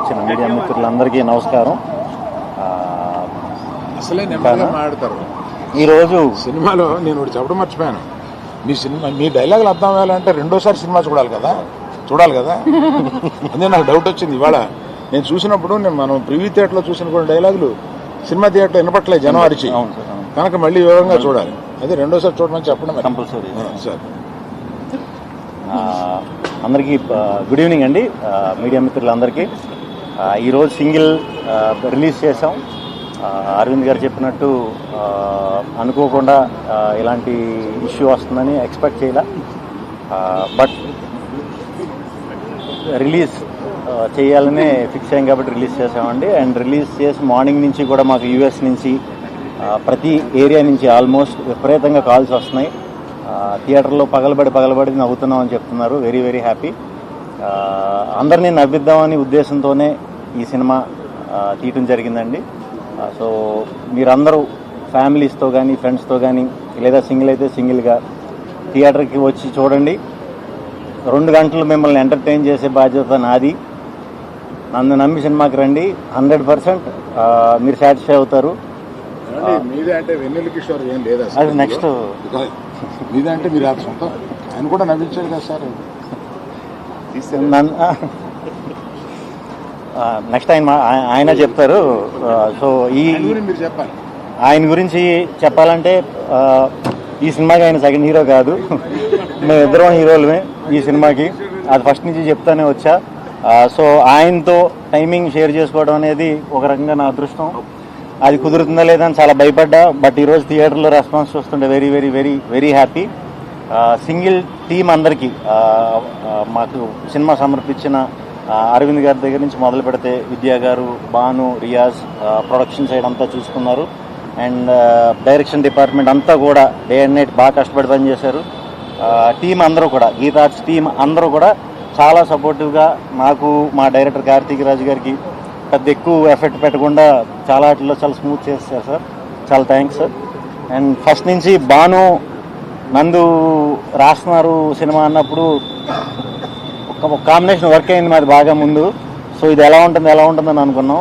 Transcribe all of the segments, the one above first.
వచ్చిన మీడియా మిత్రులందరికీ నమస్కారం. అసలే నెమ్మదిగా మాట్లాడతారు. ఈరోజు సినిమాలో నేను ఒకటి చెప్పడం మర్చిపోయాను. మీ డైలాగులు అర్థం అవ్వాలంటే రెండోసారి సినిమా చూడాలి కదా. అదే నాకు డౌట్ వచ్చింది ఇవాళ. నేను చూసినప్పుడు మనం ప్రివ్యూ థియేటర్లో చూసిన కొన్ని డైలాగులు సినిమా థియేటర్లో వినపట్లేదు జనం అరిచి, కనుక మళ్ళీ వివరంగా చూడాలి. అదే రెండోసారి చూడమని చెప్పడం కంపల్సరీ సార్. అందరికీ గుడ్ ఈవినింగ్ అండి. మీడియా మిత్రులందరికీ ఈరోజు సింగిల్ రిలీజ్ చేసాం. అరవింద్ గారు చెప్పినట్టు అనుకోకుండా ఇలాంటి ఇష్యూ వస్తుందని ఎక్స్పెక్ట్ చేయలే. బట్ రిలీజ్ చేయాలనే ఫిక్స్ అయ్యాం కాబట్టి రిలీజ్ చేసామండి. అండ్ రిలీజ్ చేసి మార్నింగ్ నుంచి కూడా మాకు యూఎస్ నుంచి ప్రతి ఏరియా నుంచి ఆల్మోస్ట్ విపరీతంగా కాల్స్ వస్తున్నాయి. థియేటర్లో పగలబడి నవ్వుతున్నాం అని చెప్తున్నారు. Very very happy. అందరినీ నవ్విద్దామని ఉద్దేశంతోనే ఈ సినిమా తీయటం జరిగిందండి. సో మీరందరూ ఫ్యామిలీస్తో కానీ ఫ్రెండ్స్తో కానీ లేదా సింగిల్ అయితే సింగిల్గా థియేటర్కి వచ్చి చూడండి. 2 గంటలు మిమ్మల్ని ఎంటర్టైన్ చేసే బాధ్యత నాది. నన్ను నమ్మి సినిమాకి రండి. 100% మీరు సాటిస్ఫై అవుతారు. మీదే అంటే వెన్నెల కిషోర్ ఏం లేదా? అది నెక్స్ట్ మీదే అంటే మీరు సొంతం ఆయన కూడా నవ్వించారు కదా సార్. నెక్స్ట్ ఆయన చెప్తారు. సో మీరు చెప్పాలి. ఆయన గురించి చెప్పాలంటే ఈ సినిమాకి ఆయన సెకండ్ హీరో కాదు, మేము ఇద్దరం హీరోలమే ఈ సినిమాకి. అది ఫస్ట్ నుంచి చెప్తానే వచ్చా. సో ఆయనతో టైమింగ్ షేర్ చేసుకోవడం అనేది ఒక రకంగా నా అదృష్టం. అది కుదురుతుందా లేదా అని చాలా భయపడ్డా. బట్ ఈరోజు థియేటర్లో రెస్పాన్స్ చూస్తుంటే very very very very happy. Single team అందరికీ మాకు సినిమా సమర్పించిన అరవింద్ గారి దగ్గర నుంచి మొదలు పెడితే విద్యా గారు, భాను, రియాజ్ ప్రొడక్షన్ సైడ్ అంతా చూసుకున్నారు. అండ్ డైరెక్షన్ డిపార్ట్మెంట్ అంతా కూడా డే అండ్ నైట్ బాగా కష్టపడి పనిచేశారు. టీం అందరూ కూడా, గీతా ఆర్ట్స్ టీం అందరూ కూడా చాలా సపోర్టివ్గా నాకు, మా డైరెక్టర్ కార్తీక్ రాజు గారికి పెద్ద ఎక్కువ ఎఫెక్ట్ పెట్టకుండా చాలా వాటిల్లో చాలా స్మూత్ చేస్తారు సార్. చాలా థ్యాంక్స్ సార్. అండ్ ఫస్ట్ నుంచి భాను నందు రాస్తున్నారు సినిమా అన్నప్పుడు ఒక కాంబినేషన్ వర్క్ అయింది మాది బాగా ముందు. సో ఇది ఎలా ఉంటుందని అనుకున్నాం.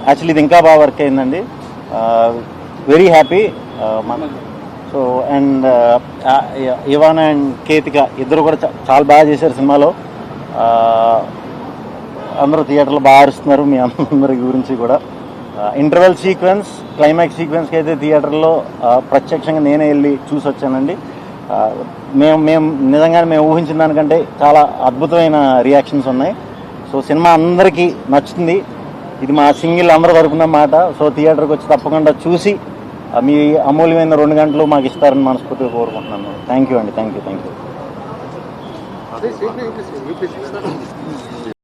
యాక్చువల్లీ ఇది ఇంకా బాగా వర్క్ అయిందండి. Very happy. So and Evan and Ketika ఇద్దరు కూడా చాలా బాగా చేశారు సినిమాలో. అందరూ థియేటర్లో బాగా అరుస్తున్నారు. మీ అందరి గురించి కూడా ఇంటర్వెల్ సీక్వెన్స్, క్లైమాక్స్ సీక్వెన్స్కి అయితే థియేటర్లో ప్రత్యక్షంగా నేనే వెళ్ళి చూసి వచ్చానండి. మేము నిజంగానే మేము ఊహించిన దానికంటే చాలా అద్భుతమైన రియాక్షన్స్ ఉన్నాయి. సో సినిమా అందరికీ నచ్చుతుంది. ఇది మా సింగిల్ అందరూ తరపున మాట. సో థియేటర్కి వచ్చి తప్పకుండా చూసి మీ అమూల్యమైన 2 గంటలు మాకు ఇస్తారని మనస్ఫూర్తిగా కోరుకుంటున్నాను. థ్యాంక్ యూ అండి. Thank you.